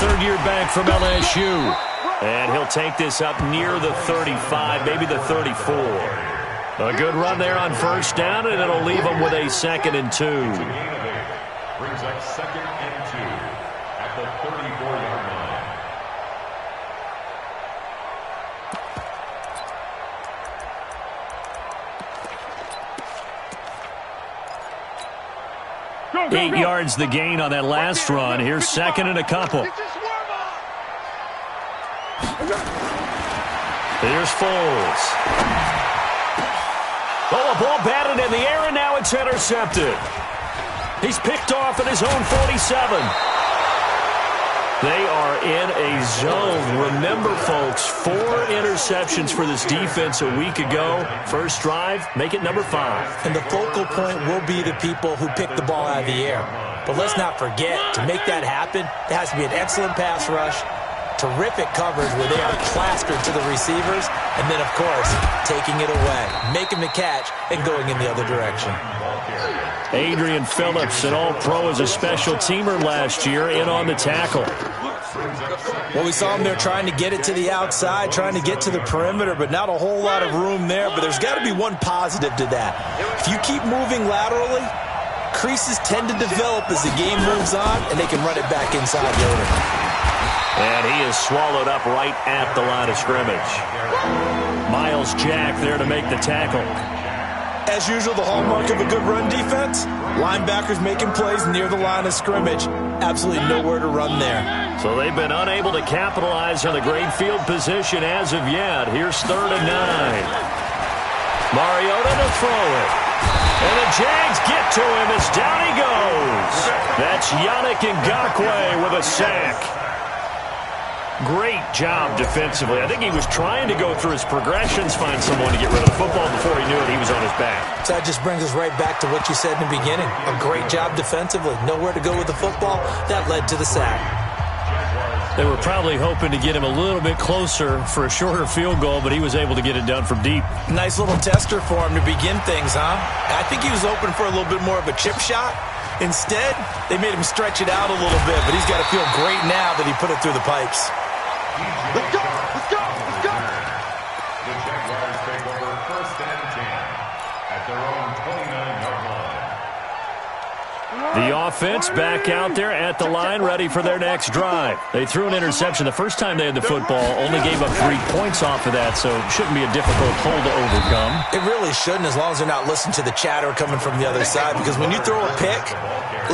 third year back from LSU. And he'll take this up near the 35, maybe the 34. A good run there on first down, and it'll leave him with a 2nd and 2. Brings up 2nd and 2 at the 34-yard line. 8 yards the gain on that last run. Here's 2nd and a couple. Here's Foles. Oh, a ball batted in the air, and now it's intercepted. He's picked off at his own 47. They are in a zone. Remember, folks, 4 interceptions for this defense a week ago. First drive, make it number 5. And the focal point will be the people who pick the ball out of the air. But let's not forget, to make that happen, there has to be an excellent pass rush, terrific coverage where they are plastered to the receivers, and then, of course, taking it away, making the catch, and going in the other direction. Adrian Phillips, an all-pro as a special teamer last year, in on the tackle. Well, we saw him there trying to get it to the outside, trying to get to the perimeter, but not a whole lot of room there. But there's got to be one positive to that. If you keep moving laterally, creases tend to develop as the game moves on, and they can run it back inside later. And he is swallowed up right at the line of scrimmage. Miles Jack there to make the tackle. As usual, the hallmark of a good run defense, linebackers making plays near the line of scrimmage. Absolutely nowhere to run there. So they've been unable to capitalize on the great field position as of yet. Here's 3rd and 9. Mariota to throw it. And the Jags get to him as down he goes. That's Yannick Ngakoue with a sack. Great job defensively. I think he was trying to go through his progressions, find someone to get rid of the football. Before he knew it, he was on his back. So that just brings us right back to what you said in the beginning. A great job defensively. Nowhere to go with the football. That led to the sack. They were probably hoping to get him a little bit closer for a shorter field goal, but he was able to get it done from deep. Nice little tester for him to begin things, huh? I think he was hoping for a little bit more of a chip shot. Instead, they made him stretch it out a little bit, but he's got to feel great now that he put it through the pipes. Let's go! Let's go! Let's go! The Jaguars take over 1st and 10 at their own 29-yard line. The offense back out there at the line, ready for their next drive. They threw an interception the first time they had the football, only gave up 3 points off of that, so it shouldn't be a difficult hole to overcome. It really shouldn't, as long as they're not listening to the chatter coming from the other side, because when you throw a pick,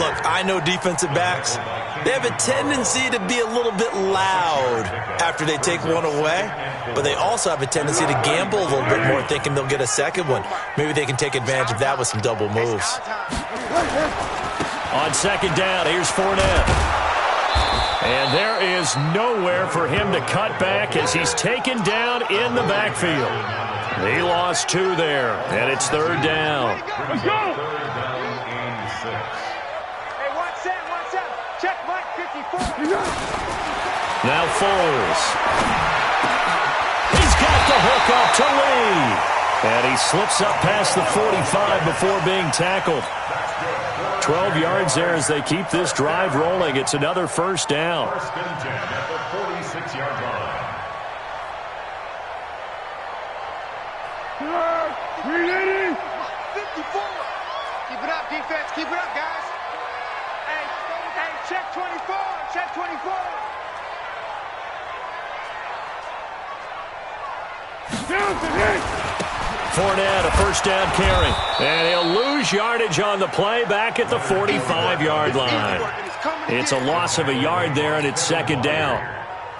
look, I know defensive backs, they have a tendency to be a little bit loud after they take one away, but they also have a tendency to gamble a little bit more, thinking they'll get a second one. Maybe they can take advantage of that with some double moves. On 2nd down, here's Fournette. And there is nowhere for him to cut back as he's taken down in the backfield. He lost 2 there, and it's 3rd down. Let's go! Check Mike 54. Now Foles. He's got the hook up to Lee. And he slips up past the 45 before being tackled. 12 yards there as they keep this drive rolling. It's another 1st down. 1st and 10 at the 46-yard line. Ready? 54. Keep it up, defense. Keep it up, guys. Hey, check 24. Check 24. Fournette, a 1st down carry. And he'll lose yardage on the play back at the 45-yard line. It's a loss of a yard there, and it's 2nd down.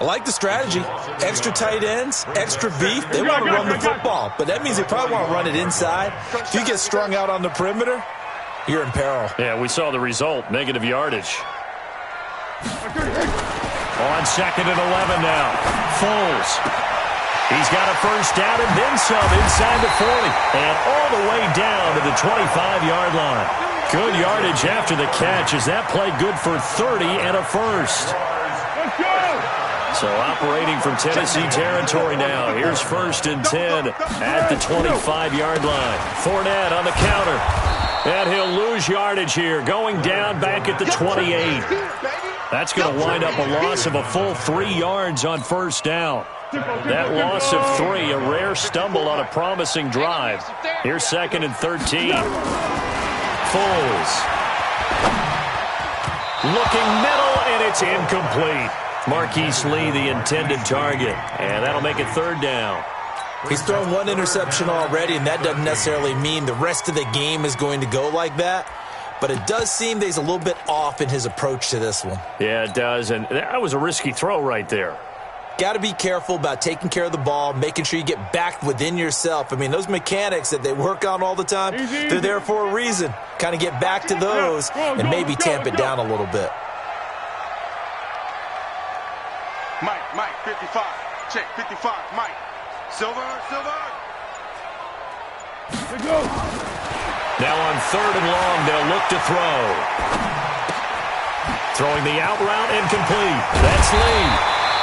I like the strategy. Extra tight ends, extra beef. They want to run the football, but that means they probably want to run it inside. If you get strung out on the perimeter, you're in peril. Yeah, we saw the result, negative yardage. On 2nd and 11 now. Foles. He's got a 1st down and then some inside the 40. And all the way down to the 25-yard line. Good yardage after the catch as that play good for 30 and a 1st. Let's go! So operating from Tennessee territory now. Here's 1st and 10 at the 25-yard line. Fournette on the counter. And he'll lose yardage here, going down back at the 28. That's going to wind up a loss of a full 3 yards on first down. That loss of 3, a rare stumble on a promising drive. Here's 2nd and 13. Foles. Looking middle, and it's incomplete. Marquise Lee, the intended target. And that'll make it 3rd down. He's thrown 1 interception already, and that doesn't necessarily mean the rest of the game is going to go like that. But it does seem that he's a little bit off in his approach to this one. Yeah, it does, and that was a risky throw right there. Got to be careful about taking care of the ball, making sure you get back within yourself. I mean, those mechanics that they work on all the time, they're there for a reason. Kind of get back to those and maybe tamp it down a little bit. Mike, 55. Check, 55, Mike. Silver. Let's go. Now on 3rd and long, they'll look to throw. Throwing the out route incomplete. That's Lee.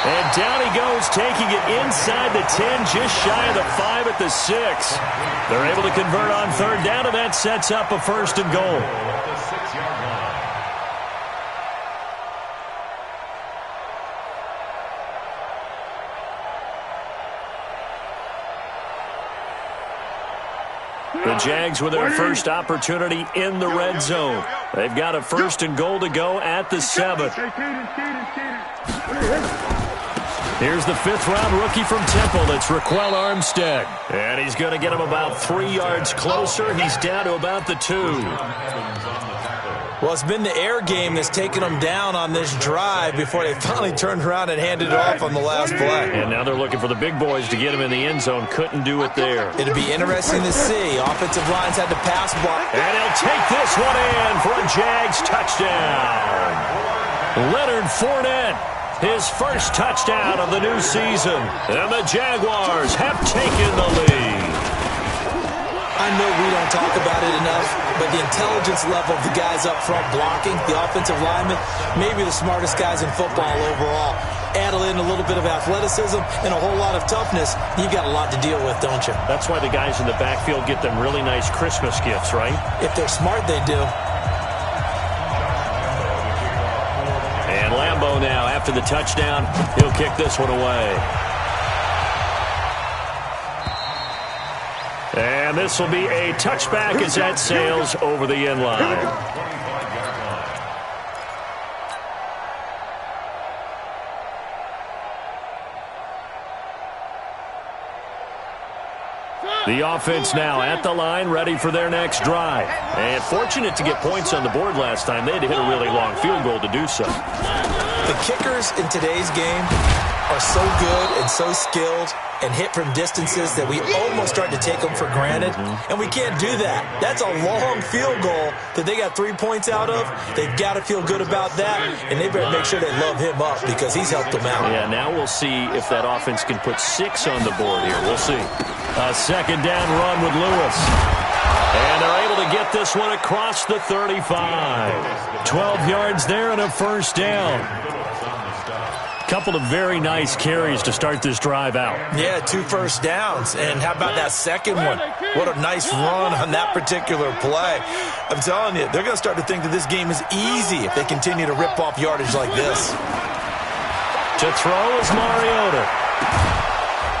And down he goes, taking it inside the 10, just shy of the 5 at the 6. They're able to convert on 3rd down, and that sets up a 1st and goal. The Jags with their first opportunity in the red zone. They've got a 1st and goal to go at the 7. Here's the 5th-round rookie from Temple. It's Raquel Armstead. And he's going to get him about 3 yards closer. He's down to about the 2. Well, it's been the air game that's taken them down on this drive before they finally turned around and handed it off on the last play. And now they're looking for the big boys to get him in the end zone. Couldn't do it there. It'll be interesting to see. Offensive lines had to pass block. And he'll take this one in for a Jags touchdown. Leonard Fournette, his first touchdown of the new season. And the Jaguars have taken the lead. I know we don't talk about it enough, but the intelligence level of the guys up front blocking, the offensive linemen, maybe the smartest guys in football overall. Add in a little bit of athleticism and a whole lot of toughness, you've got a lot to deal with, don't you? That's why the guys in the backfield get them really nice Christmas gifts, right? If they're smart, they do. And Lambeau now, after the touchdown, he'll kick this one away. And this will be a touchback as that sails over the end line. The offense now at the line, ready for their next drive. And fortunate to get points on the board last time. They had to hit a really long field goal to do so. The kickers in today's game are so good and so skilled and hit from distances that we almost start to take them for granted. And we can't do that. That's a long field goal that they got 3 points out of. They've got to feel good about that, and they better make sure they love him up because he's helped them out. Yeah, now we'll see if that offense can put 6 on the board here. We'll see. A 2nd down run with Lewis. And they're able to get this one across the 35. 12 yards there and a 1st down. Couple of very nice carries to start this drive out. Yeah, 2 first downs. And how about that second one? What a nice run on that particular play. I'm telling you, they're going to start to think that this game is easy if they continue to rip off yardage like this. To throw is Mariota.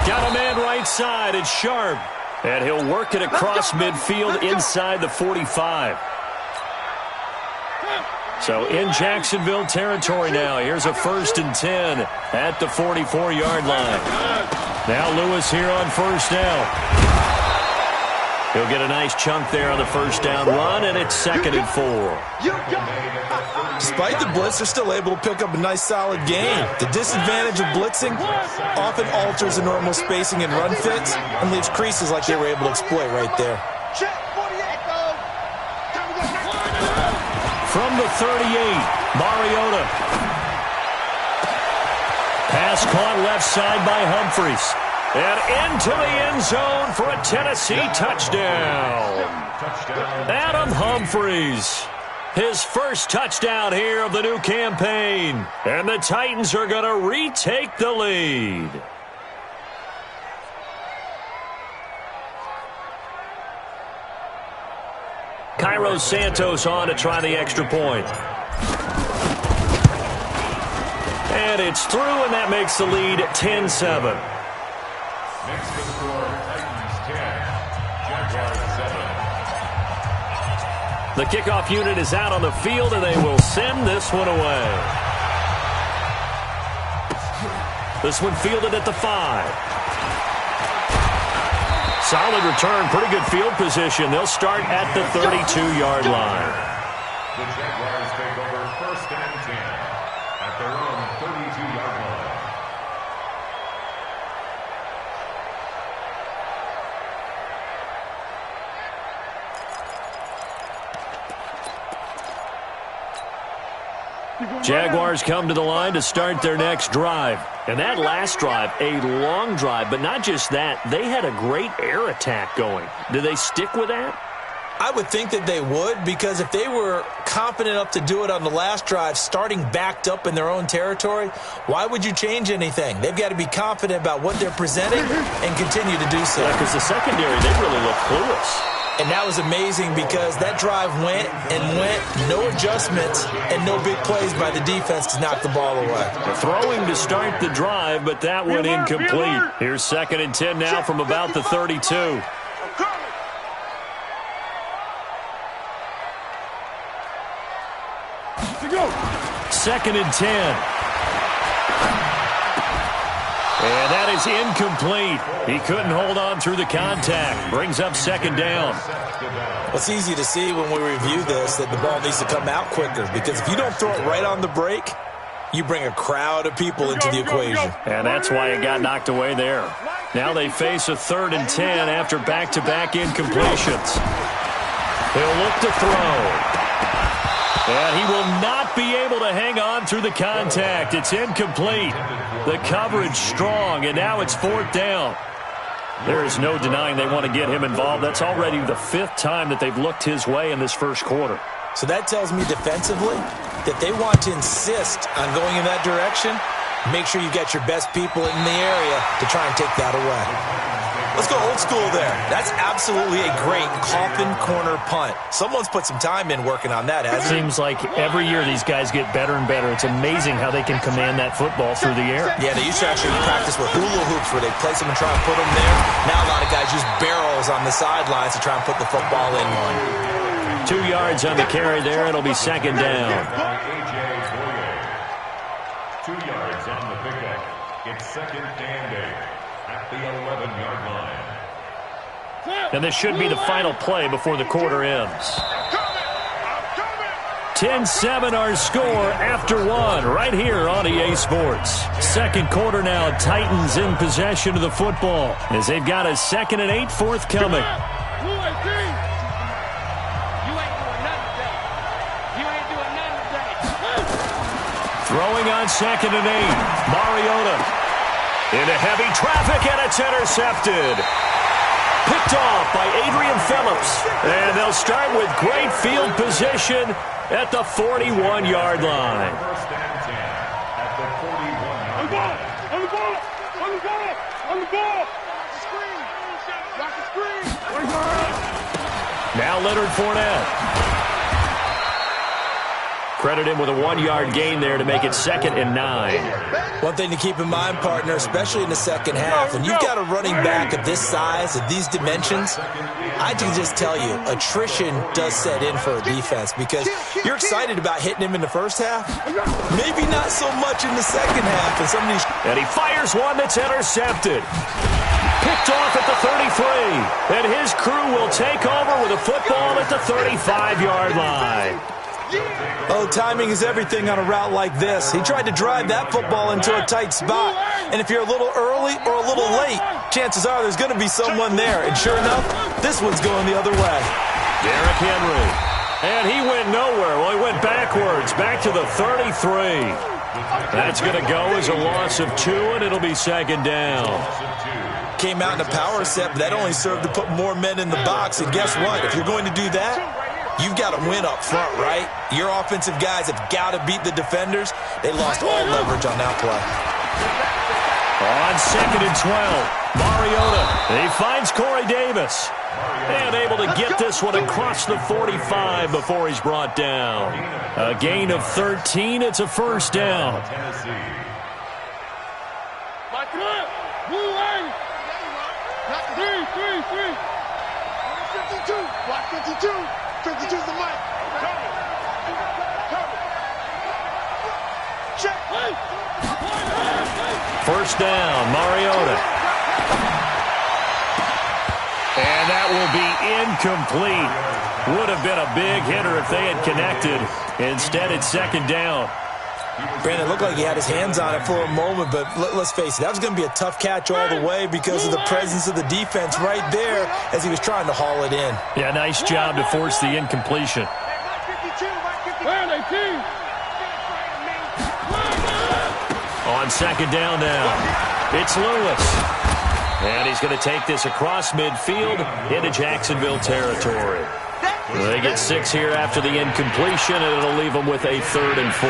Got a man right side. It's Sharp. And he'll work it across midfield inside the 45. So in Jacksonville territory now. Here's a 1st and 10 at the 44-yard line. Now Lewis here on 1st down. He'll get a nice chunk there on the 1st down run, and it's 2nd and 4. Despite the blitz, they're still able to pick up a nice solid gain. The disadvantage of blitzing often alters the normal spacing and run fits and leaves creases like they were able to exploit right there. From the 38, Mariota. Pass caught left side by Humphries. And into the end zone for a Tennessee touchdown. Adam Humphries. His first touchdown here of the new campaign. And the Titans are going to retake the lead. Cairo Santos on to try the extra point. And it's through, and that makes the lead 10-7. Next to score, Titans 10, Jaguars 7. The kickoff unit is out on the field, and they will send this one away. This one fielded at the 5. Solid return, pretty good field position. They'll start at the 32-yard line. The Jaguars take over 1st and 10 at their own 32-yard line. Jaguars come to the line to start their next drive. And that last drive, a long drive, but not just that. They had a great air attack going. Do they stick with that? I would think that they would, because if they were confident enough to do it on the last drive, starting backed up in their own territory, why would you change anything? They've got to be confident about what they're presenting and continue to do so. Yeah, because the secondary, they really look clueless. And that was amazing because that drive went and went, no adjustments, and no big plays by the defense to knock the ball away. Throwing to start the drive, but that one incomplete. Here's 2nd and 10 now from about the 32. 2nd and 10. And that is incomplete. He couldn't hold on through the contact. Brings up 2nd down. It's easy to see when we review this that the ball needs to come out quicker, because if you don't throw it right on the break, you bring a crowd of people into the equation. And that's why it got knocked away there. Now they face a 3rd and 10 after back-to-back incompletions. He'll look to throw. And he will not be able to hang on through the contact. It's incomplete. The coverage strong, and now it's 4th down. There is no denying they want to get him involved. That's already the 5th time that they've looked his way in this first quarter. So that tells me defensively that they want to insist on going in that direction. Make sure you get your best people in the area to try and take that away. Let's go old school there. That's absolutely a great coffin corner punt. Someone's put some time in working on that, hasn't it? Seems like every year these guys get better and better. It's amazing how they can command that football through the air. Yeah, they used to actually practice with hula hoops where they place them and try and put them there. Now a lot of guys use barrels on the sidelines to try and put the football in one. 2 yards on the carry there. It'll be 2nd down. 2 yards on the pickup. It's 2nd and 8 at the 11-yard line. And this should be the final play before the quarter ends. 10-7 our score after 1 right here on EA Sports. Second quarter now, Titans in possession of the football as they've got a 2nd and 8 forthcoming. Throwing on 2nd and 8. Mariota into heavy traffic, and it's intercepted. Picked off by Adrian Phillips. And they'll start with great field position at the 41-yard line. 1st and 10 at the 41-yard line. On the ball! On the ball! On the ball! Watch the screen! Watch the screen! Now Leonard Fournette. Credit him with a 1-yard gain there to make it 2nd and 9. One thing to keep in mind, partner, especially in the second half, when you've got a running back of this size, of these dimensions, I can just tell you, attrition does set in for a defense, because you're excited about hitting him in the first half, maybe not so much in the second half. And he fires one that's intercepted. Picked off at the 33. And his crew will take over with a football at the 35-yard line. Oh, timing is everything on a route like this. He tried to drive that football into a tight spot. And if you're a little early or a little late, chances are there's going to be someone there. And sure enough, this one's going the other way. Derrick Henry. And he went nowhere. Well, he went backwards, back to the 33. That's going to go as a loss of 2, and it'll be 2nd down. Came out in a power set, but that only served to put more men in the box. And guess what? If you're going to do that, you've got to win up front, right? Your offensive guys have got to beat the defenders. They lost all leverage on that play. On 2nd and 12, Mariota. He finds Corey Davis. And able to get this one across the 45 before he's brought down. A gain of 13. It's a 1st down. Three. 52. Block 52. 52's the mic. Check. First down, Mariota. And that will be incomplete. Would have been a big hitter if they had connected. Instead, it's second down. Brandon, it looked like he had his hands on it for a moment, but let's face it, that was going to be a tough catch all the way because of the presence of the defense right there as he was trying to haul it in. Yeah, nice job to force the incompletion. On second down now, it's Lewis. And he's going to take this across midfield into Jacksonville territory. They get 6 here after the incompletion, and it'll leave them with a 3rd and 4.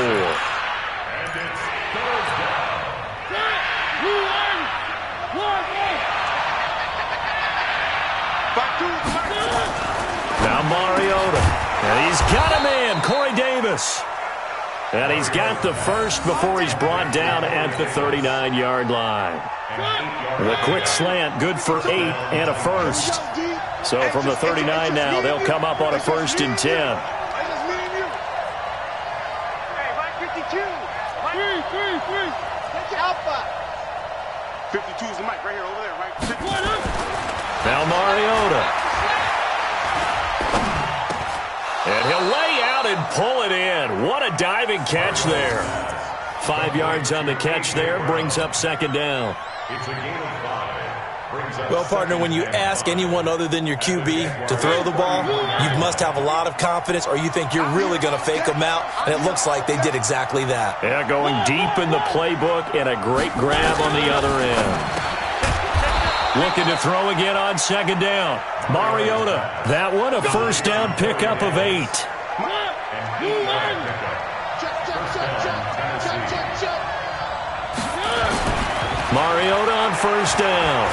Now Mariota. And he's got a man, Corey Davis. And he's got the first before he's brought down at the 39-yard line. The quick slant, good for 8 and a first. So from the 39 now, they'll come up on a 1st and 10. 52's the mic right here, over there, right? Now Mariota. And he'll lay out and pull it in. What a diving catch there. 5 yards on the catch there, brings up second down. It's a gain of 5. Well, partner, when you ask anyone other than your QB to throw the ball, you must have a lot of confidence or you think you're really going to fake them out, and it looks like they did exactly that. Yeah, going deep in the playbook and a great grab on the other end. Looking to throw again on second down. Mariota, that one a first down pickup of 8. Mariota on first down.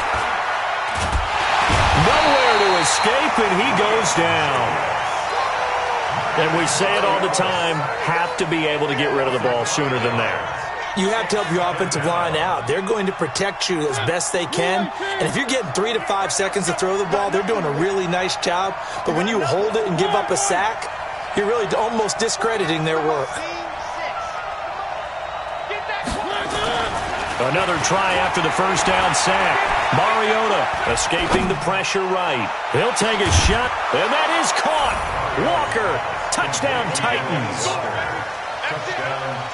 Nowhere to escape, and he goes down. And we say it all the time, have to be able to get rid of the ball sooner than that. You have to help your offensive line out. They're going to protect you as best they can. And if you're getting 3 to 5 seconds to throw the ball, they're doing a really nice job. But when you hold it and give up a sack, you're really almost discrediting their work. Another try after the first down sack. Mariota escaping the pressure right. He'll take a shot, and that is caught. Walker, touchdown Titans.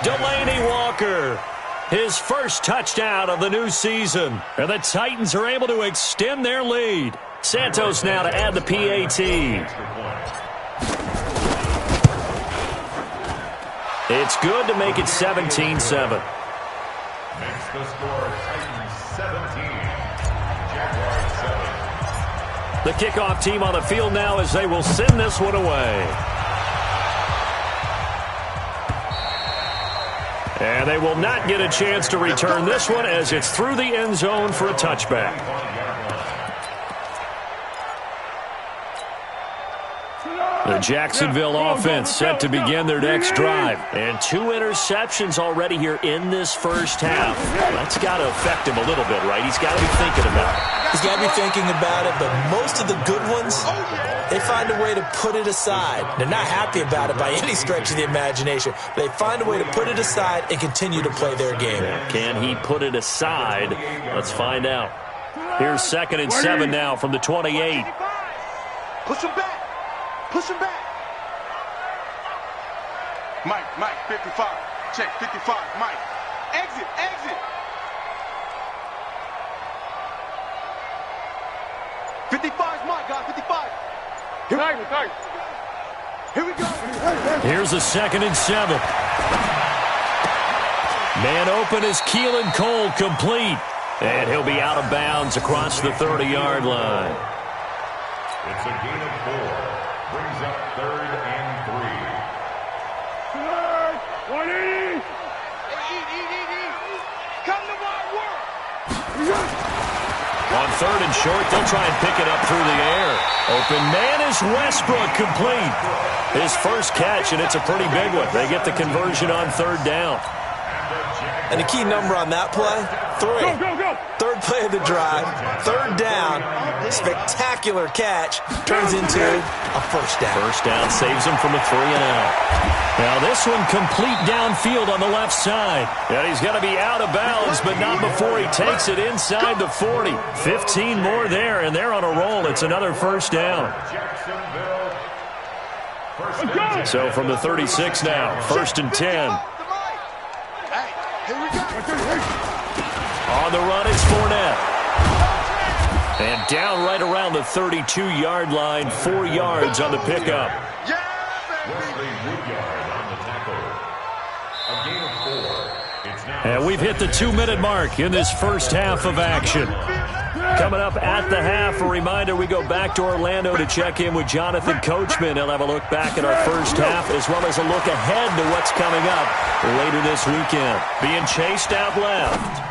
Delaney Walker, his first touchdown of the new season. And the Titans are able to extend their lead. Santos now to add the PAT. It's good to make it 17-7. Next the score, Titans 17, Jaguars 7. The kickoff team on the field now as they will send this one away. And they will not get a chance to return this one as it's through the end zone for a touchback. The Jacksonville offense set to begin their next drive. And 2 interceptions already here in this first half. That's got to affect him a little bit, right? He's got to be thinking about it. He's got to be thinking about it, but most of the good ones, they find a way to put it aside. They're not happy about it by any stretch of the imagination. They find a way to put it aside and continue to play their game. Can he put it aside? Let's find out. Here's 2nd and 7 now from the 28. Push him back. Push him back. Mike, 55. Check, 55. Mike. Exit. 55's Mike, guys, 55. Here we go. Here's a 2nd and 7. Man open is Keelan Cole, complete. And he'll be out of bounds across the 30-yard line. It's a gain of 4. Brings up 3rd and 3. 180. Come to my work. On 3rd and short, they'll try and pick it up through the air. Open man is Westbrook, complete. His first catch, and it's a pretty big one. They get the conversion on 3rd down. And the Jaguars And the key number on that play, 3. Third play of the drive, third down, spectacular catch, turns into a first down. First down saves him from a 3-and-out. Now this one complete downfield on the left side. And he's going to be out of bounds, but not before he takes it inside the 40. 15 more there, and they're on a roll. It's another first down. So from the 36 now, 1st and 10. On the run, it's Fournette. And down right around the 32-yard line, 4 yards on the pickup. And we've hit the 2-minute mark in this first half of action. Coming up at the half, a reminder, we go back to Orlando to check in with Jonathan Coachman. He'll have a look back at our first half as well as a look ahead to what's coming up later this weekend. Being chased out left.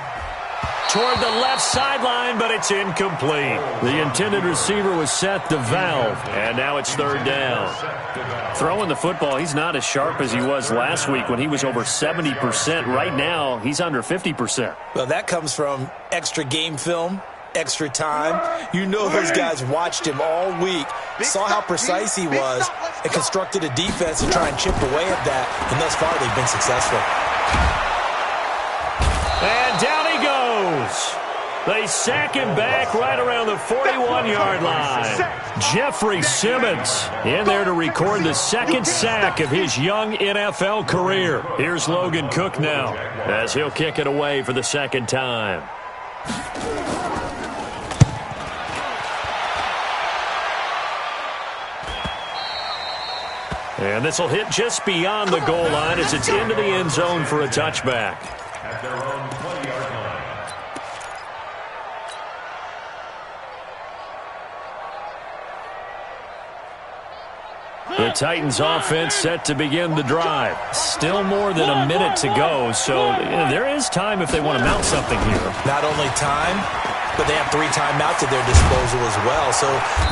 Toward the left sideline, but it's incomplete. The intended receiver was set to Valve, and now it's 3rd down. Throwing the football, he's not as sharp as he was last week when he was over 70%. Right now, he's under 50%. Well, that comes from extra game film, extra time. You know those guys watched him all week, saw how precise he was, and constructed a defense to try and chip away at that, and thus far they've been successful. And down he goes. They sack him back right around the 41-yard line. Jeffrey Simmons in there to record the 2nd sack of his young NFL career. Here's Logan Cook now as he'll kick it away for the 2nd time. And this will hit just beyond the goal line as it's into the end zone for a touchback. At their own 20-yard line. The Titans offense set to begin the drive. Still more than a minute to go, so there is time if they want to mount something here. Not only time, but they have 3 timeouts at their disposal as well, so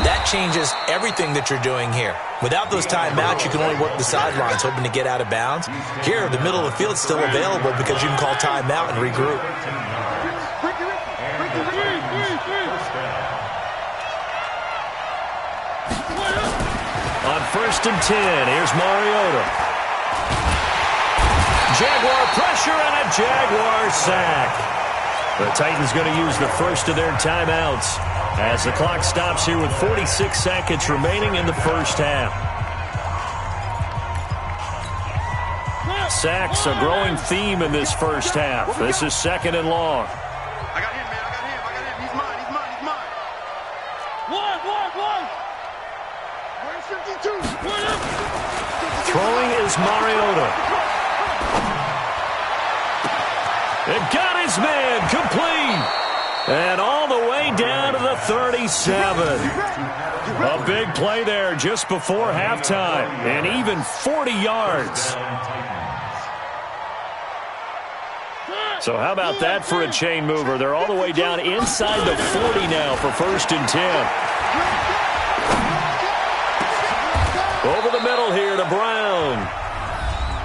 that changes everything that you're doing here. Without those timeouts, you can only work the sidelines, hoping to get out of bounds. Here, the middle of the field is still available because you can call timeout and regroup. On 1st and 10, here's Mariota. Jaguar pressure and a Jaguar sack. The Titans going to use the first of their timeouts as the clock stops here with 46 seconds remaining in the first half. Sacks, a growing theme in this first half. This is 2nd and long. I got him, man. I got him. He's mine. One. Where's 52? Throwing is Mariota. It got his man complete. And all the way down to the 37. A big play there just before halftime. And even 40 yards. So how about that for a chain mover? They're all the way down inside the 40 now for 1st and 10. Over the middle here to Brown.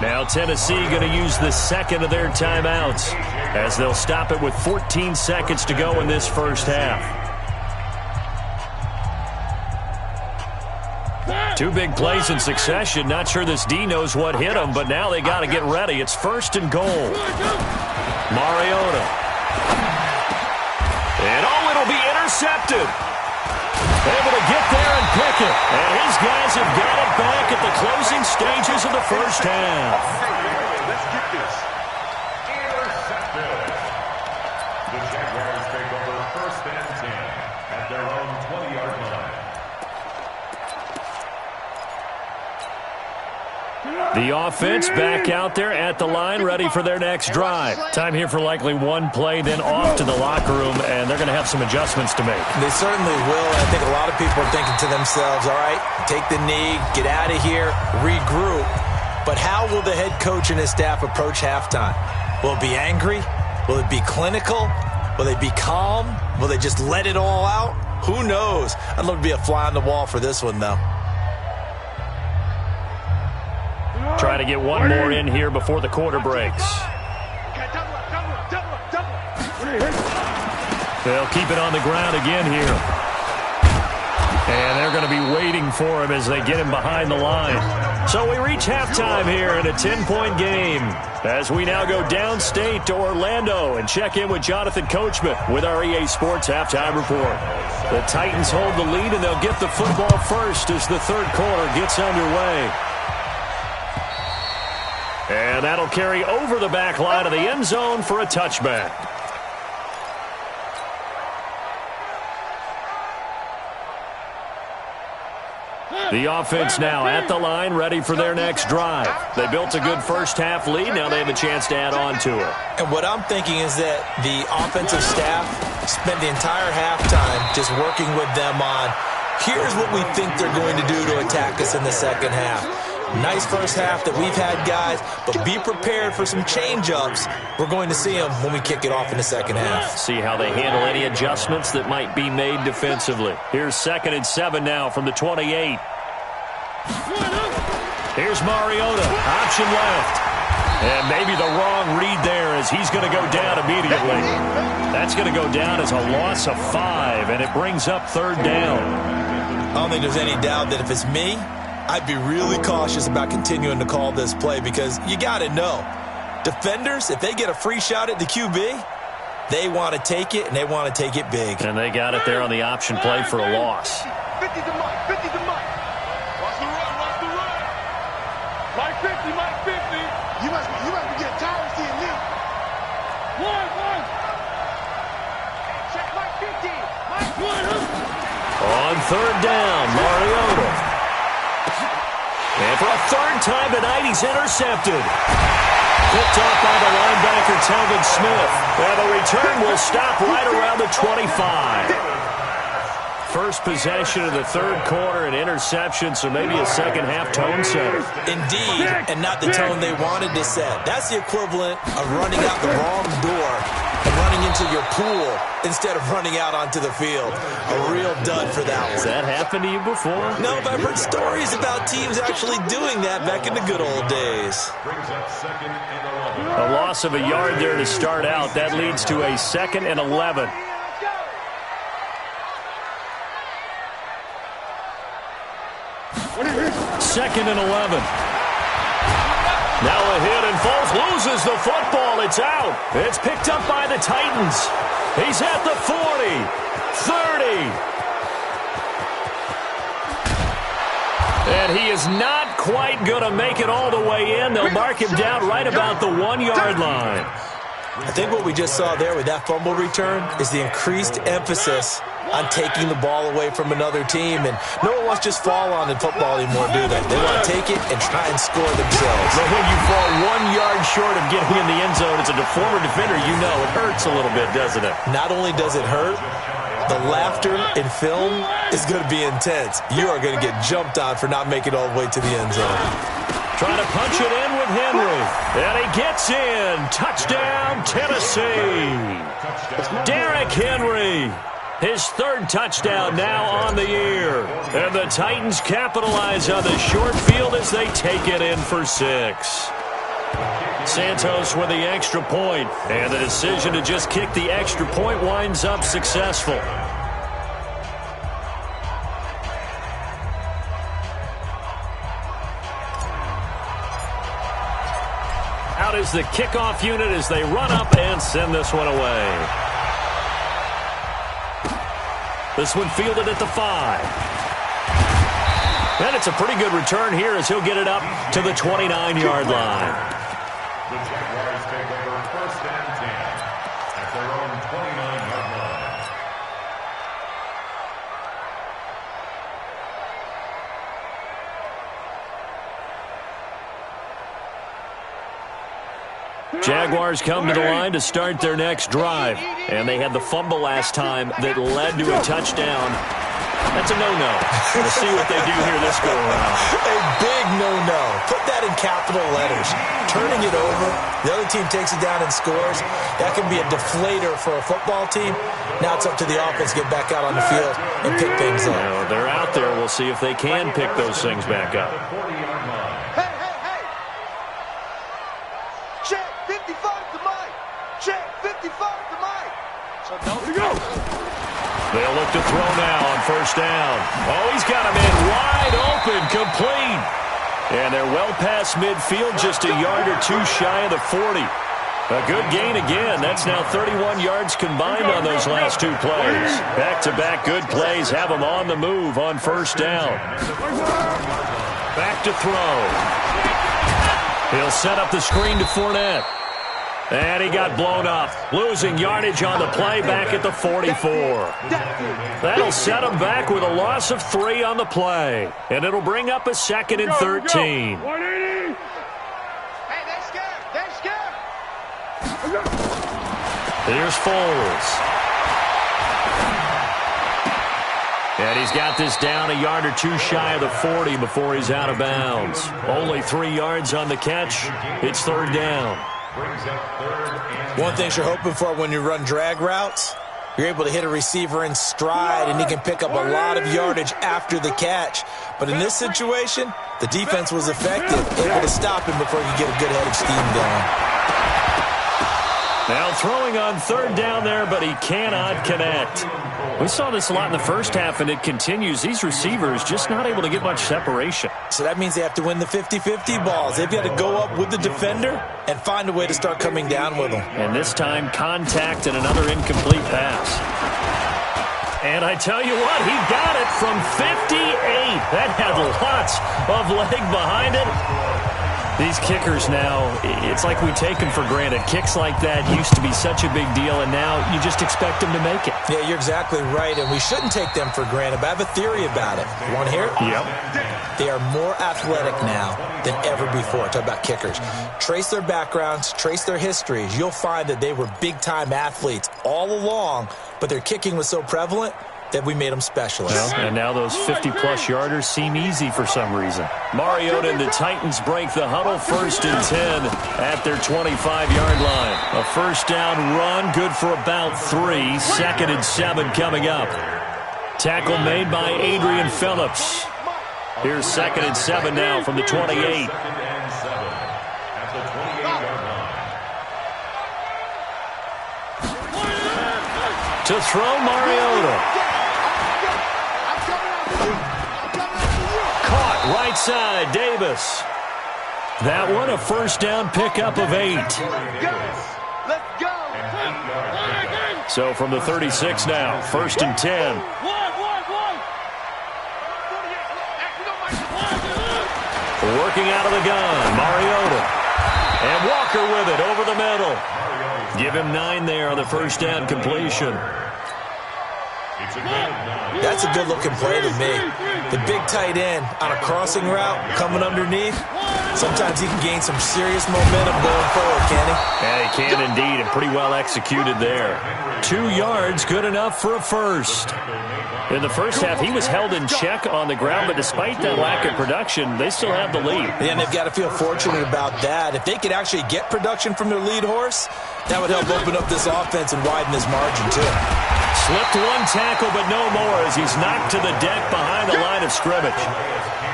Now Tennessee going to use the 2nd of their timeouts as they'll stop it with 14 seconds to go in this first half. 2 big plays in succession. Not sure this D knows what hit him, but now they got to get ready. It's 1st and goal. Mariota. And it'll be intercepted. Able to get there and pick it. And his guys have got it back at the closing stages of the first half. Let's get this. Intercepted. The Jaguars take over 1st and 10 at their own 20-yard line. The offense back out there at the line, ready for their next drive. Time here for likely 1 play, then off to the locker room, and they're going to have some adjustments to make. They certainly will. I think a lot of people are thinking to themselves, all right, take the knee, get out of here, regroup. But how will the head coach and his staff approach halftime? Will it be angry? Will it be clinical? Will they be calm? Will they just let it all out? Who knows? I'd love to be a fly on the wall for this one, though. Try to get one more in here before the quarter breaks. They'll keep it on the ground again here. And they're going to be waiting for him as they get him behind the line. So we reach halftime here in a 10-point game as we now go downstate to Orlando and check in with Jonathan Coachman with our EA Sports Halftime Report. The Titans hold the lead, and they'll get the football first as the third quarter gets underway. And that'll carry over the back line of the end zone for a touchback. The offense now at the line, ready for their next drive. They built a good first-half lead. Now they have a chance to add on to it. And what I'm thinking is that the offensive staff spent the entire halftime just working with them on, here's what we think they're going to do to attack us in the second half. Nice first half that we've had, guys, but be prepared for some change-ups. We're going to see them when we kick it off in the second half. See how they handle any adjustments that might be made defensively. Here's 2nd and 7 now from the 28. Here's Mariota, option left. And maybe the wrong read there as he's going to go down immediately. That's going to go down as a loss of 5, and it brings up 3rd down. I don't think there's any doubt that if it's me, I'd be really cautious about continuing to call this play because you got to know, defenders, if they get a free shot at the QB, they want to take it, and they want to take it big. And they got it there on the option play for a loss. 50 to Mike, 50 to Mike. Watch the run, watch the run. Mike 50, Mike 50. You must be getting tired of seeing me. One. Check Mike 50. Mike 1. On 3rd down, Mariota. And for a 3rd time tonight, he's intercepted. Picked off by the linebacker, Telvin Smith. And the return will stop right around the 25. First possession of the 3rd quarter, an interception, so maybe a second-half tone setter. Indeed, and not the tone they wanted to set. That's the equivalent of running out the wrong door and running into your pool instead of running out onto the field. A real dud for that one. Has that happened to you before? No, but I've heard stories about teams actually doing that back in the good old days. A loss of a yard there to start out. That leads to a 2nd and 11. Second and 11. Now a hit, and Foles loses the football. It's out. It's picked up by the Titans. He's at the 40, 30. And he is not quite going to make it all the way in. They'll mark him down right about the 1-yard line. I think what we just saw there with that fumble return is the increased emphasis on taking the ball away from another team. And no one wants to just fall on in football anymore, do they? They want to take it and try and score themselves. But when you fall 1 yard short of getting in the end zone as a former defender, you know it hurts a little bit, doesn't it? Not only does it hurt, the laughter in film is going to be intense. You are going to get jumped on for not making it all the way to the end zone. Trying to punch it in with Henry. And he gets in. Touchdown, Tennessee. Derrick Henry. His 3rd touchdown now on the year. And the Titans capitalize on the short field as they take it in for 6. Santos with the extra point. And the decision to just kick the extra point winds up successful. Out is the kickoff unit as they run up and send this one away. This one fielded at the 5. And it's a pretty good return here as he'll get it up to the 29-yard line. The Jaguars take over 1st and 10 at their own 29-yard line. Jaguars come to the line to start their next drive. And they had the fumble last time that led to a touchdown. That's a no-no. We'll see what they do here this go-around. A big no-no. Put that in capital letters. Turning it over, the other team takes it down and scores. That can be a deflator for a football team. Now it's up to the offense to get back out on the field and pick things up. Well, they're out there. We'll see if they can pick those things back up. Hey! Check 55 to Mike. Check 55 to Mike. They'll look to throw now on first down. Oh, he's got him in wide open, complete. And they're well past midfield, just a yard or two shy of the 40. A good gain again. That's now 31 yards combined on those last two plays. Back-to-back good plays have them on the move on first down. Back to throw. He'll set up the screen to Fournette. And he got blown up, losing yardage on the play back at the 44. That'll set him back with a loss of 3 on the play. And it'll bring up a 2nd and 13. Hey, they're scared. They're scared. Here's Foles. And he's got this down a yard or two shy of the 40 before he's out of bounds. Only 3 yards on the catch. It's third down. One thing you're hoping for when you run drag routes, you're able to hit a receiver in stride, and he can pick up a lot of yardage after the catch. But in this situation, the defense was effective, able to stop him before he could get a good head of steam going. Now throwing on third down there, but he cannot connect. We saw this a lot in the first half, and it continues. These receivers just not able to get much separation. So that means they have to win the 50-50 balls. They've got to go up with the defender and find a way to start coming down with them. And this time, contact and another incomplete pass. And I tell you what, he got it from 58. That had lots of leg behind it. These kickers now, it's like we take them for granted. Kicks like that used to be such a big deal, and now you just expect them to make it. Yeah, you're exactly right, and we shouldn't take them for granted, but I have a theory about it. You want to hear it? Yep. They are more athletic now than ever before. Talk about kickers. Trace their backgrounds, trace their histories. You'll find that they were big-time athletes all along, but their kicking was so prevalent that we made them specialists. Well, and now those 50-plus yarders seem easy for some reason. Mariota and the Titans break the huddle, 1st and 10 at their 25-yard line. A first down run, good for about 3. 2nd and 7 coming up. Tackle made by Adrian Phillips. Here's 2nd and 7 now from the 28. To throw, Mariota. Caught right side, Davis. That one a first down pickup of 8. Let's go. So from the 36 now, 1st and 10. Working out of the gun, Mariota. And Walker with it over the middle. Give him 9 there on the first down completion. That's a good-looking play to me. The big tight end on a crossing route coming underneath. Sometimes he can gain some serious momentum going forward, can he? Yeah, he can indeed, and pretty well executed there. 2 yards, good enough for a first. In the first half, he was held in check on the ground, but despite that lack of production, they still have the lead. And they've got to feel fortunate about that. If they could actually get production from their lead horse, that would help open up this offense and widen this margin, too. Slipped one tackle, but no more as he's knocked to the deck behind the line of scrimmage.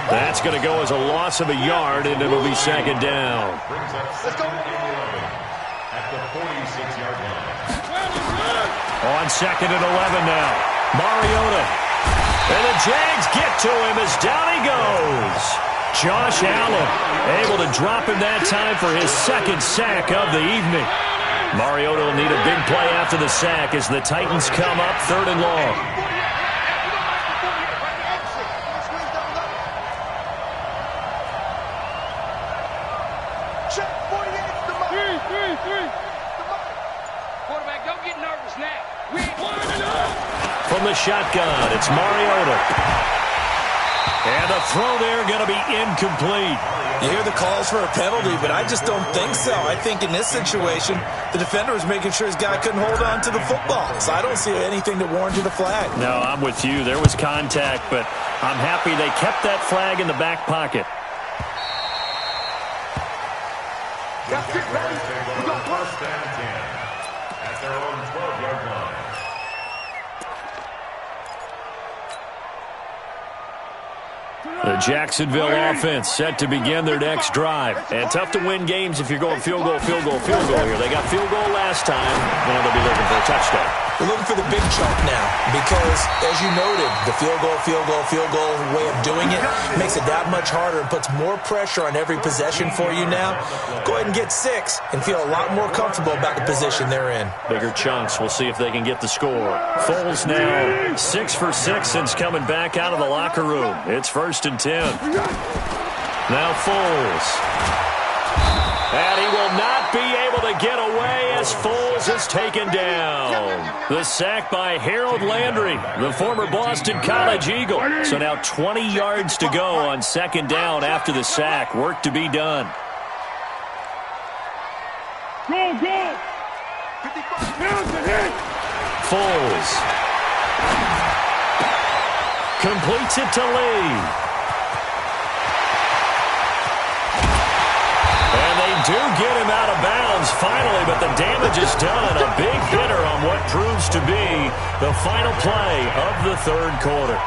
That's going to go as a loss of a yard, and it'll be 2nd down. On 2nd and 11 now. Mariota. And the Jags get to him as down he goes. Josh Allen able to drop him that time for his 2nd sack of the evening. Mariota will need a big play after the sack as the Titans come up 3rd and long. Check 48's the mark. Quarterback, don't get nervous now. We ain't warming up. From the shotgun, it's Mariota. And the throw there going to be incomplete. You hear the calls for a penalty, but I just don't think so. I think in this situation, the defender was making sure his guy couldn't hold on to the football. So I don't see anything that warranted a flag. No, I'm with you. There was contact, but I'm happy they kept that flag in the back pocket. That's it, ready? We got 1st and 10 at their own 12-yard line. The Jacksonville offense set to begin their next drive. And tough to win games if you're going field goal, field goal, field goal here. They got field goal last time. Now they'll be looking for a touchdown. They're looking for the big chunk now because, as you noted, the field goal way of doing it makes it that much harder and puts more pressure on every possession for you now. Go ahead and get 6 and feel a lot more comfortable about the position they're in. Bigger chunks. We'll see if they can get the score. Foles now 6 for 6 since coming back out of the locker room. It's 1st and 10. Now Foles. And he will not be able to get away as Foles is taken down. The sack by Harold Landry, the former Boston College Eagle. So now 20 yards to go on 2nd down after the sack. Work to be done. Go, go. Foles. Completes it to Lee. Do get him out of bounds finally, but the damage is done. A big hitter on what proves to be the final play of the 3rd quarter.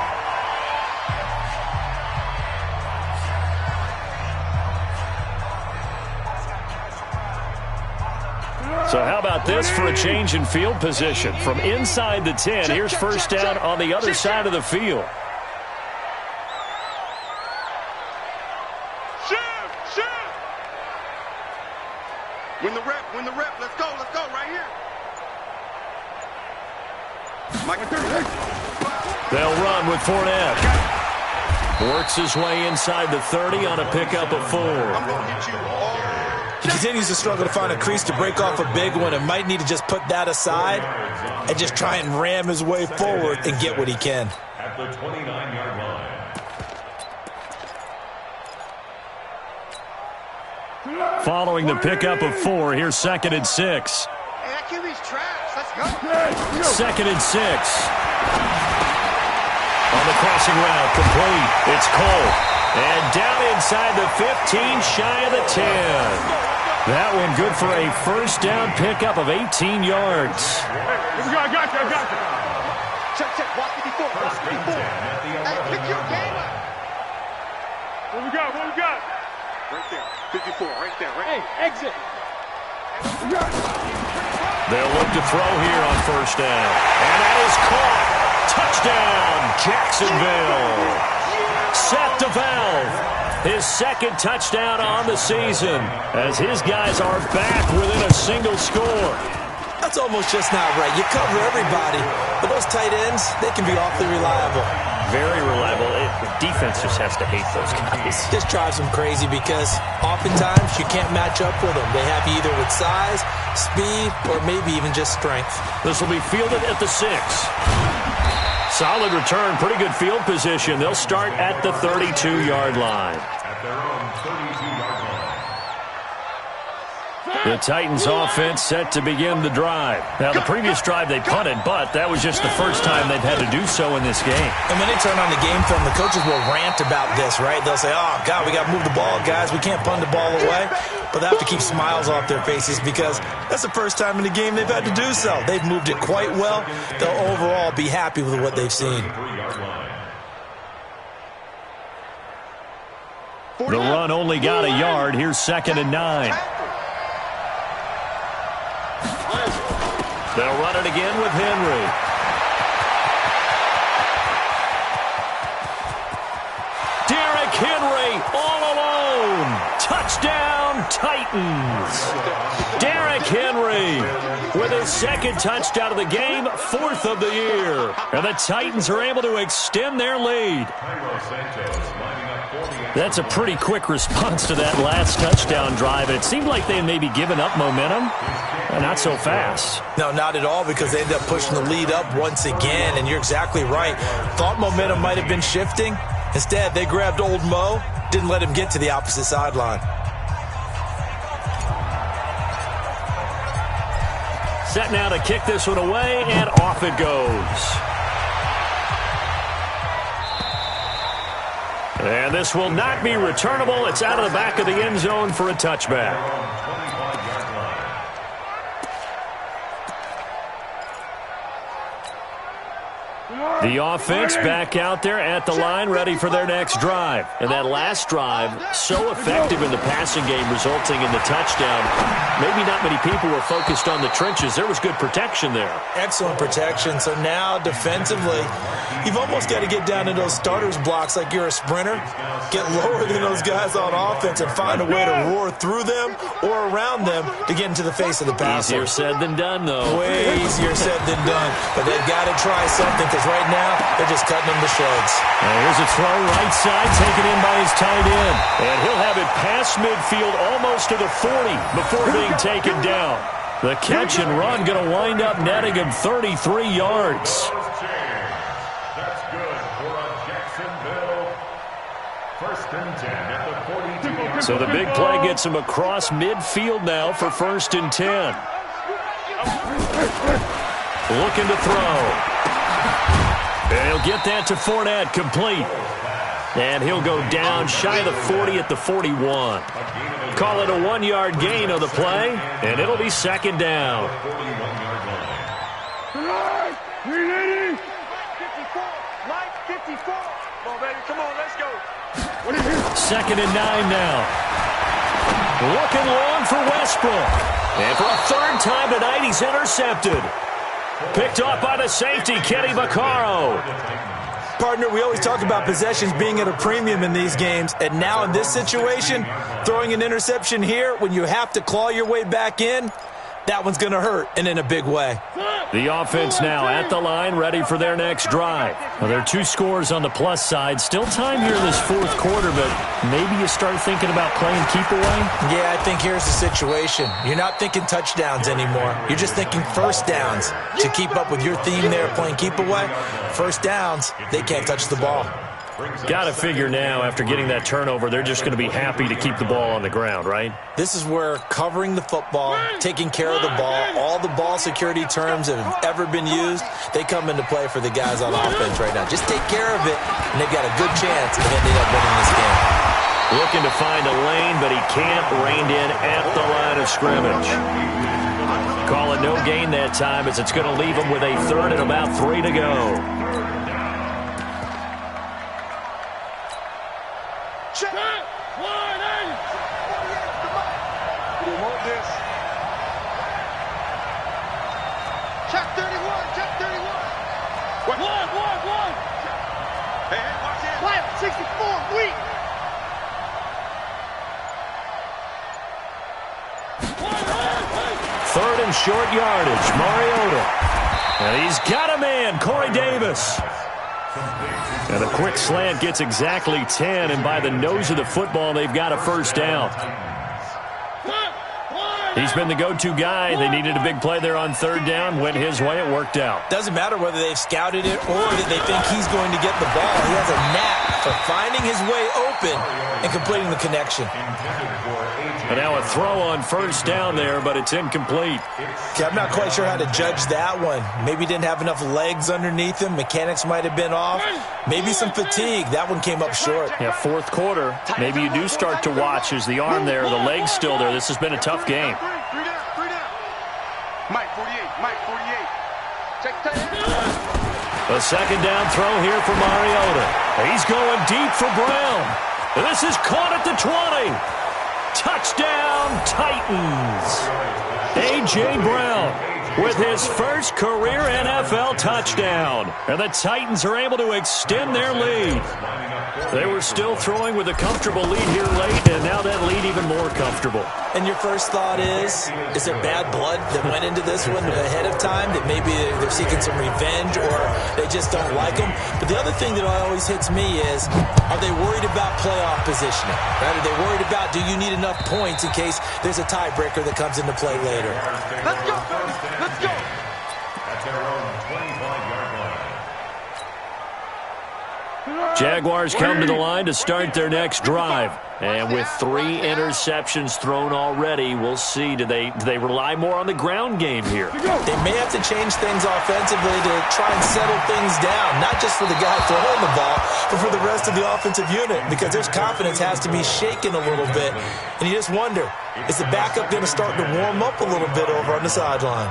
So how about this for a change in field position? From inside the 10, here's 1st down on the other side of the field. Win the rep. Let's go right here. They'll run with Fournette. Works his way inside the 30 on a pickup of 4. He continues to struggle to find a crease to break off a big one and might need to just put that aside and just try and ram his way forward and get what he can. At the 29-yard line. Following the pickup of 4, here's 2nd and 6. Hey, that QB's trash. Let's go. 2nd and 6. On the crossing route, complete. It's Cole. And down inside the 15, shy of the 10. That one good for a 1st down pickup of 18 yards. Here we go. I got you. Check. Watch 54. Hey, pick your game up. What we got? Right there. 54, right there. Hey, exit. They'll look to throw here on 1st down. And that is caught. Touchdown, Jacksonville. Seth DeValve, his 2nd touchdown on the season as his guys are back within a single score. That's almost just not right. You cover everybody, but those tight ends, they can be awfully reliable. Very reliable. Defense just has to hate those guys. Just drives them crazy because oftentimes you can't match up with them. They have you either with size, speed, or maybe even just strength. This will be fielded at the 6. Solid return, pretty good field position. They'll start at the 32-yard line. At their own 32-yard line. The Titans offense set to begin the drive. Now, the previous drive they punted, but that was just the first time they've had to do so in this game. And when they turn on the game film, the coaches will rant about this, right? They'll say, oh, God, we got to move the ball, guys. We can't punt the ball away. But they have to keep smiles off their faces because that's the first time in the game they've had to do so. They've moved it quite well. They'll overall be happy with what they've seen. The run only got a yard. Here's 2nd and 9. They'll run it again with Henry. Derrick Henry all alone. Touchdown, Titans. Derrick Henry with his 2nd touchdown of the game, 4th of the year. And the Titans are able to extend their lead. That's a pretty quick response to that last touchdown drive. It seemed like they may be giving up momentum. Not so fast. No, not at all, because they ended up pushing the lead up once again, and you're exactly right. Thought momentum might have been shifting. Instead, they grabbed old Mo, didn't let him get to the opposite sideline. Set now to kick this one away, and off it goes. And this will not be returnable. It's out of the back of the end zone for a touchback. The offense back out there at the line, ready for their next drive. And that last drive, so effective in the passing game, resulting in the touchdown. Maybe not many people were focused on the trenches. There was good protection there. Excellent protection. So now, defensively, you've almost got to get down to those starters blocks like you're a sprinter. Get lower than those guys on offense and find a way to roar through them or around them to get into the face of the passer. Easier said than done, though. Way easier said than done. But they've got to try something because right now they're just cutting them to shreds. And here's a throw right side, taken in by his tight end. And he'll have it past midfield almost to the 40 before being taken down. The catch and run going to wind up netting him 33 yards. That's good for a Jacksonville. First and 10 at the 42. So the big play gets him across midfield now for first and 10. Looking to throw. And he'll get that to Fournette, complete. And he'll go down shy of the 40 at the 41. Call it a 1-yard gain of the play, and it'll be second down. 41-yard line. 54. Come on, baby. Come on, let's go. Second and 9 now. Looking long for Westbrook. And for a third time tonight, he's intercepted. Picked off by the safety, Kenny Vaccaro. Partner, we always talk about possessions being at a premium in these games, and now in this situation, throwing an interception here when you have to claw your way back in, that one's going to hurt, and in a big way. The offense now at the line, ready for their next drive. Well, there are 2 scores on the plus side. Still time here in this fourth quarter, but maybe you start thinking about playing keep away? Yeah, I think here's the situation. You're not thinking touchdowns anymore. You're just thinking first downs. To keep up with your theme there, playing keep away, first downs, they can't touch the ball. Got to figure now, after getting that turnover, they're just going to be happy to keep the ball on the ground, right? This is where covering the football, taking care of the ball, all the ball security terms that have ever been used, they come into play for the guys on offense right now. Just take care of it, and they've got a good chance of ending up winning this game. Looking to find a lane, but he can't. Reined in at the line of scrimmage. Call it no gain that time, as it's going to leave him with a third and about 3 to go. Third and short yardage, Mariota. And he's got a man, Corey Davis. And a quick slant gets exactly 10, and by the nose of the football, they've got a first down. He's been the go-to guy. They needed a big play there on third down. Went his way. It worked out. Doesn't matter whether they've scouted it or that they think he's going to get the ball. He has a knack for finding his way open and completing the connection. And now a throw on first down there, but it's incomplete. Okay, I'm not quite sure how to judge that one. Maybe didn't have enough legs underneath him. Mechanics might have been off. Maybe some fatigue. That one came up short. Yeah, fourth quarter. Maybe you do start to watch as the arm there, the leg's still there. This has been a tough game. Mike 48. Check A second down throw here for Mariota. He's going deep for Brown. And this is caught at the 20. Touchdown, Titans. A.J. Brown with his first career NFL touchdown. And the Titans are able to extend their lead. They were still throwing with a comfortable lead here late, and now that lead even more comfortable. And your first thought is there bad blood that went into this one ahead of time, that maybe they're seeking some revenge or they just don't like them? But the other thing that always hits me is, are they worried about playoff positioning? Right? Are they worried about, do you need enough points in case there's a tiebreaker that comes into play later? Let's go. Let's go. At their own 25-yard line. Jaguars come to the line to start their next drive. And with 3 interceptions thrown already, we'll see. Do they rely more on the ground game here? They may have to change things offensively to try and settle things down, not just for the guy throwing the ball, but for the rest of the offensive unit, because their confidence has to be shaken a little bit. And you just wonder, is the backup going to start to warm up a little bit over on the sideline?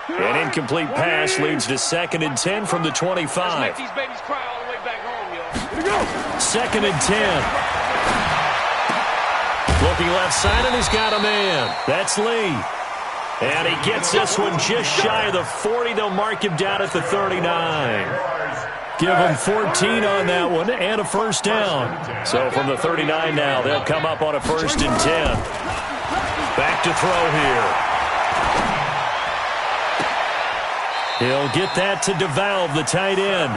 An incomplete pass leads to 2nd and 10 from the 25. Let's make these babies cry all the way back home, yo. 2nd and 10. Looking left side, and he's got a man. That's Lee. And he gets this one just shy of the 40. They'll mark him down at the 39. Give him 14 on that one and a first down. So from the 39 now, they'll come up on a 1st and 10. Back to throw here. He'll get that to DeValve, the tight end.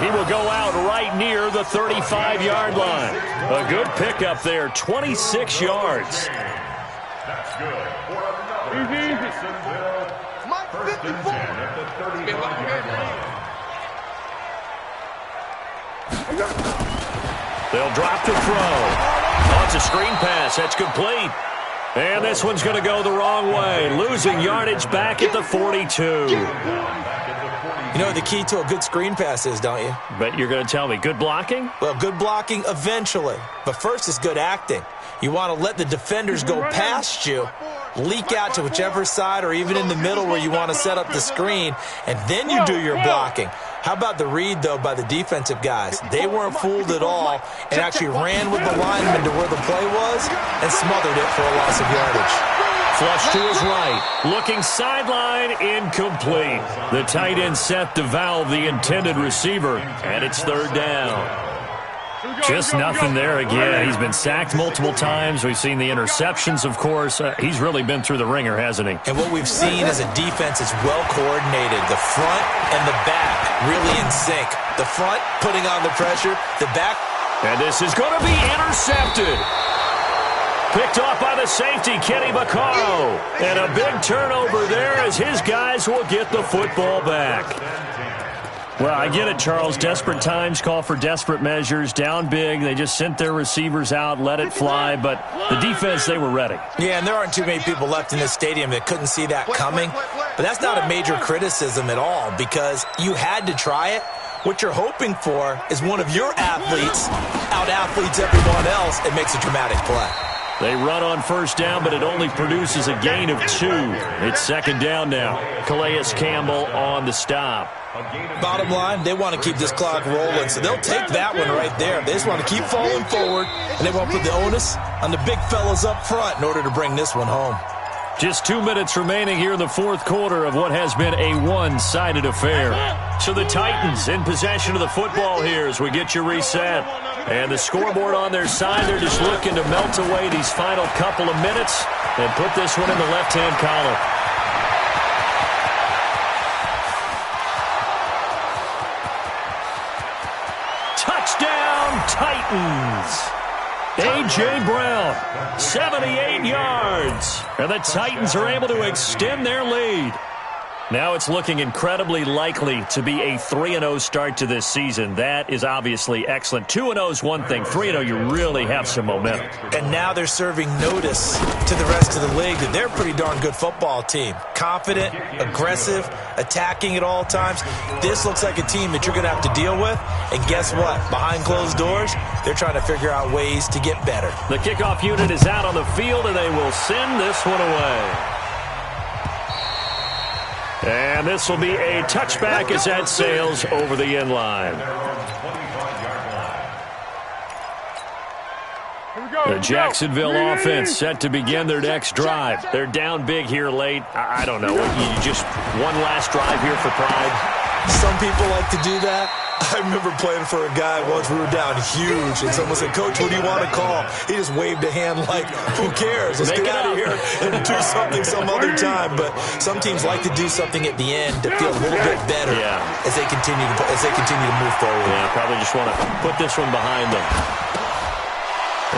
He will go out right near the 35-yard line. A good pickup there, 26 yards. That's good for another Jacksonville 1st and 10 at the 35-yard line. They'll drop the throw. Oh, it's a screen pass. That's complete. And this one's going to go the wrong way. Losing yardage back at the 42. You know what the key to a good screen pass is, don't you? But you're going to tell me, good blocking? Well, good blocking eventually. But first is good acting. You want to let the defenders go past you, leak out to whichever side or even in the middle where you want to set up the screen, and then you do your blocking. How about the read, though, by the defensive guys? They weren't fooled at all and actually ran with the lineman to where the play was and smothered it for a loss of yardage. Flush to his right. Looking sideline, incomplete. The tight end Seth DeValve, the intended receiver, and it's 3rd down. Just nothing there again. He's been sacked multiple times. We've seen the interceptions, of course. He's really been through the ringer, hasn't he? And what we've seen is a defense that's well coordinated. The front and the back really in sync. The front putting on the pressure. The back. And this is going to be intercepted. Picked off by the safety, Kenny Vaccaro. And a big turnover there as his guys will get the football back. Well, I get it, Charles. Desperate times call for desperate measures. Down big. They just sent their receivers out, let it fly. But the defense, they were ready. Yeah, and there aren't too many people left in this stadium that couldn't see that coming. But that's not a major criticism at all because you had to try it. What you're hoping for is one of your athletes out-athletes everyone else and makes a dramatic play. They run on 1st down, but it only produces a gain of 2. It's 2nd down now. Calais Campbell on the stop. Bottom line, they want to keep this clock rolling, so they'll take that one right there. They just want to keep falling forward, and they want to put the onus on the big fellas up front in order to bring this one home. Just 2 minutes remaining here in the 4th quarter of what has been a one-sided affair. So the Titans in possession of the football here as we get you reset. And the scoreboard on their side, they're just looking to melt away these final couple of minutes and put this one in the left-hand column. Touchdown, Titans! A.J. Brown, 78 yards. And the Titans are able to extend their lead. Now it's looking incredibly likely to be a 3-0 start to this season. That is obviously excellent. 2-0 is one thing. 3-0, you really have some momentum. And now they're serving notice to the rest of the league that they're a pretty darn good football team. Confident, aggressive, attacking at all times. This looks like a team that you're going to have to deal with. And guess what? Behind closed doors, they're trying to figure out ways to get better. The kickoff unit is out on the field, and they will send this one away. And this will be a touchback as that sails over the end line. The Jacksonville offense set to begin their next drive. They're down big here late. I don't know. You just one last drive here for pride? Some people like to do that. I remember playing for a guy once. We were down huge, and someone said, "Coach, what do you want to call?" He just waved a hand like, "Who cares? Let's get out of here and do something some other time." But some teams like to do something at the end to feel a little bit better as they continue to move forward. Yeah, probably just want to put this one behind them.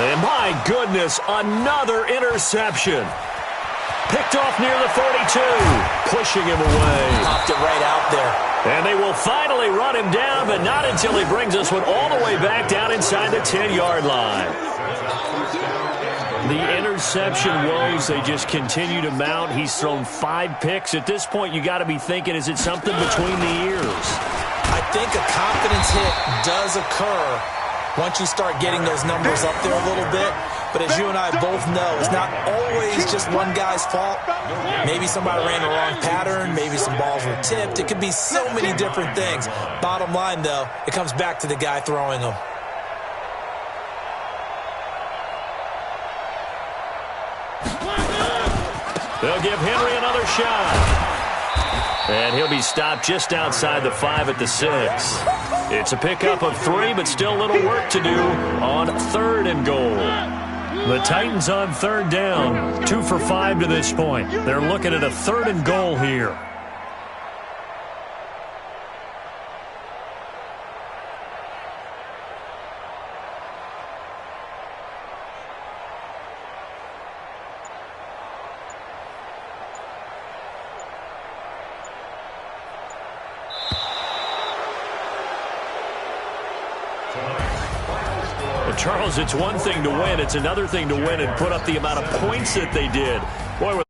And my goodness, another interception. Picked off near the 32. Pushing him away. Popped it right out there. And they will finally run him down, but not until he brings this one all the way back down inside the 10-yard line. The interception woes, they just continue to mount. He's thrown 5 picks. At this point, you got to be thinking, is it something between the ears? I think a confidence hit does occur once you start getting those numbers up there a little bit. But as you and I both know, it's not always just one guy's fault. Maybe somebody ran the wrong pattern. Maybe some balls were tipped. It could be so many different things. Bottom line, though, it comes back to the guy throwing them. They'll give Henry another shot. And he'll be stopped just outside the 5 at the 6. It's a pickup of 3, but still a little work to do on 3rd and goal. The Titans on 3rd down, 2 for 5 to this point. They're looking at a 3rd and goal here. Charles, it's one thing to win. It's another thing to win and put up the amount of points that they did. Boy, with